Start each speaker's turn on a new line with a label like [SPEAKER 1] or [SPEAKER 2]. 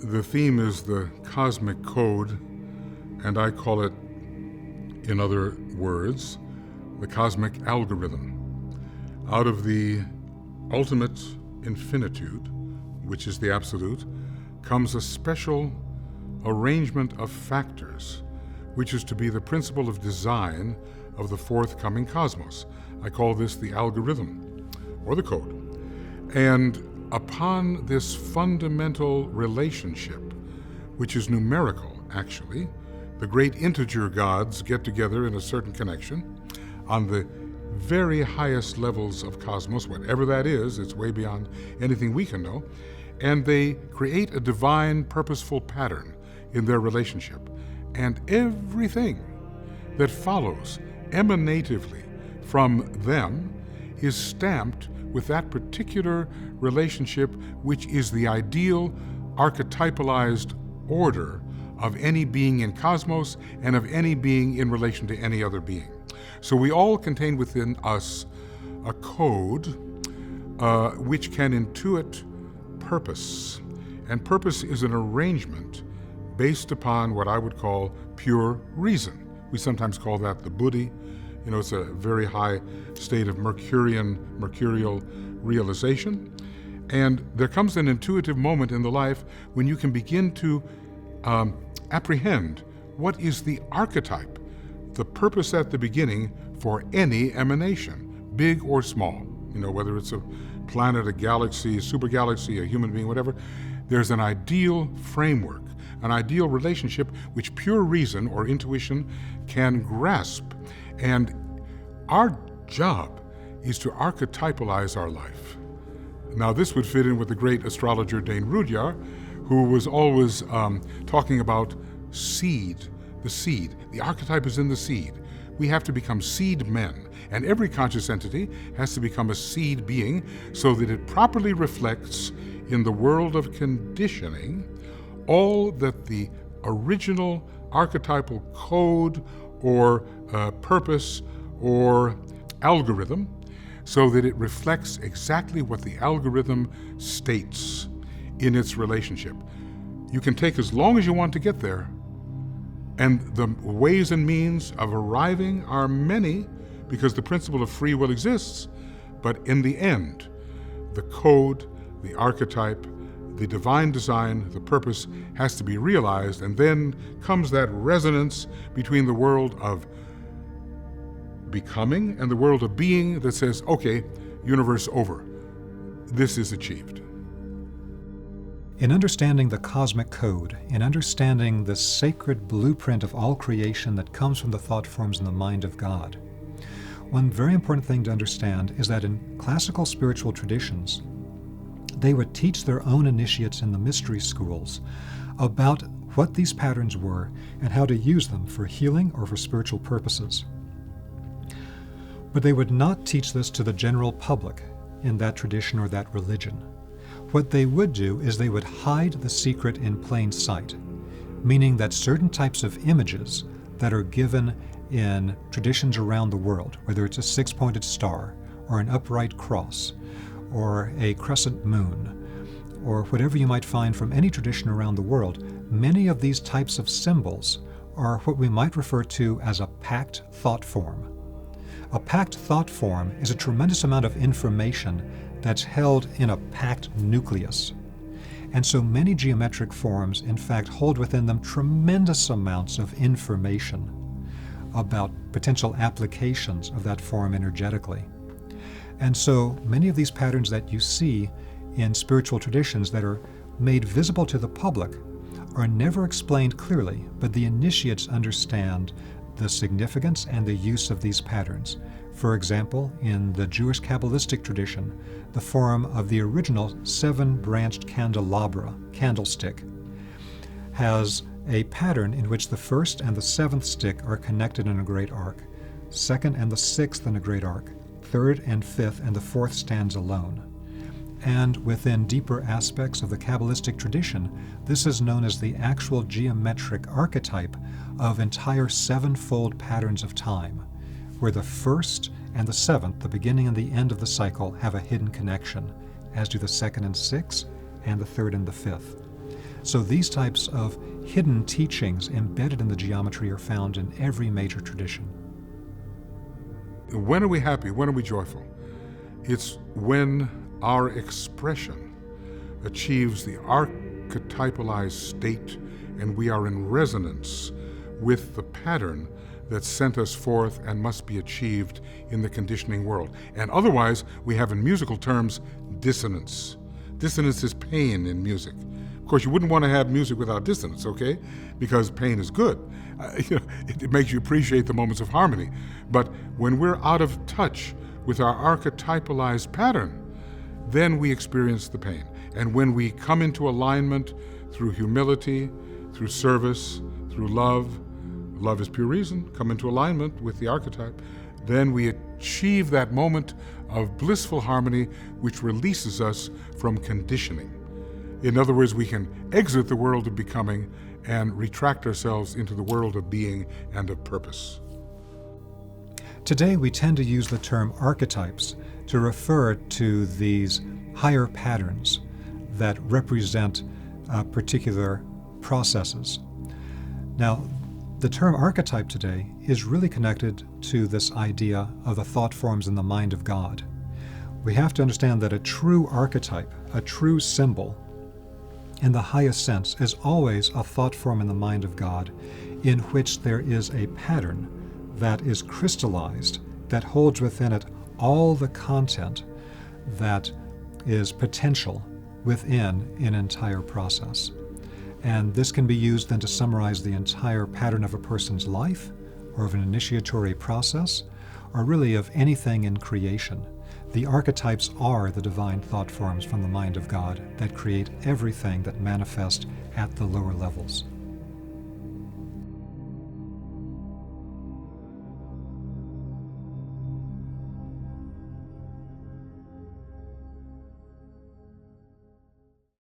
[SPEAKER 1] The theme is the cosmic code, and I call it, in other words, the cosmic algorithm. Out of the ultimate infinitude, which is the absolute, comes a special arrangement of factors, which is to be the principle of design of the forthcoming cosmos. I call this the algorithm, or the code. And upon this fundamental relationship, which is numerical, actually, the great integer gods get together in a certain connection on the very highest levels of cosmos, whatever that is, it's way beyond anything we can know, and they create a divine, purposeful pattern in their relationship. And everything that follows emanatively from them is stamped with that particular relationship, which is the ideal archetypalized order of any being in cosmos and of any being in relation to any other being. So we all contain within us a code which can intuit purpose. And purpose is an arrangement based upon what I would call pure reason. We sometimes call that the buddhi. You know, it's a very high state of mercurial realization. And there comes an intuitive moment in the life when you can begin to apprehend what is the archetype, the purpose at the beginning for any emanation, big or small. You know, whether it's a planet, a galaxy, a supergalaxy, a human being, whatever. There's an ideal framework, an ideal relationship which pure reason or intuition can grasp. And our job is to archetypalize our life. Now, this would fit in with the great astrologer Dane Rudhyar, who was always talking about seed, the seed. The archetype is in the seed. We have to become seed men, and every conscious entity has to become a seed being so that it properly reflects in the world of conditioning all that the original archetypal code or purpose or algorithm, so that it reflects exactly what the algorithm states in its relationship. You can take as long as you want to get there, and the ways and means of arriving are many because the principle of free will exists, but in the end, the code, the archetype, the divine design, the purpose has to be realized, and then comes that resonance between the world of becoming and the world of being that says, okay, universe over. This is achieved.
[SPEAKER 2] In understanding the cosmic code, in understanding the sacred blueprint of all creation that comes from the thought forms in the mind of God, one very important thing to understand is that in classical spiritual traditions, they would teach their own initiates in the mystery schools about what these patterns were and how to use them for healing or for spiritual purposes. But they would not teach this to the general public in that tradition or that religion. What they would do is they would hide the secret in plain sight, meaning that certain types of images that are given in traditions around the world, whether it's a six-pointed star or an upright cross or a crescent moon or whatever you might find from any tradition around the world, many of these types of symbols are what we might refer to as a packed thought form. A packed thought form is a tremendous amount of information that's held in a packed nucleus. And so many geometric forms, in fact, hold within them tremendous amounts of information about potential applications of that form energetically. And so many of these patterns that you see in spiritual traditions that are made visible to the public are never explained clearly, but the initiates understand the significance and the use of these patterns. For example, in the Jewish Kabbalistic tradition, the form of the original seven-branched candelabra, candlestick, has a pattern in which the first and the seventh stick are connected in a great arc, second and the sixth in a great arc, third and fifth and the fourth stands alone. And within deeper aspects of the Kabbalistic tradition, this is known as the actual geometric archetype of entire sevenfold patterns of time, where the first and the seventh, the beginning and the end of the cycle, have a hidden connection, as do the second and sixth, and the third and the fifth. So these types of hidden teachings embedded in the geometry are found in every major tradition.
[SPEAKER 1] When are we happy? When are we joyful? It's when our expression achieves the archetypalized state and we are in resonance with the pattern that sent us forth and must be achieved in the conditioning world. And otherwise, we have in musical terms dissonance. Dissonance is pain in music. Of course, you wouldn't want to have music without dissonance, okay? Because pain is good. It makes you appreciate the moments of harmony. But when we're out of touch with our archetypalized pattern, then we experience the pain. And when we come into alignment through humility, through service, through love, love is pure reason, come into alignment with the archetype, then we achieve that moment of blissful harmony which releases us from conditioning. In other words, we can exit the world of becoming and retract ourselves into the world of being and of purpose.
[SPEAKER 2] Today we tend to use the term archetypes to refer to these higher patterns that represent particular processes. Now, the term archetype today is really connected to this idea of the thought forms in the mind of God. We have to understand that a true archetype, a true symbol, in the highest sense, is always a thought form in the mind of God in which there is a pattern that is crystallized, that holds within it all the content that is potential within an entire process. And this can be used then to summarize the entire pattern of a person's life, or of an initiatory process, or really of anything in creation. The archetypes are the divine thought forms from the mind of God that create everything that manifests at the lower levels.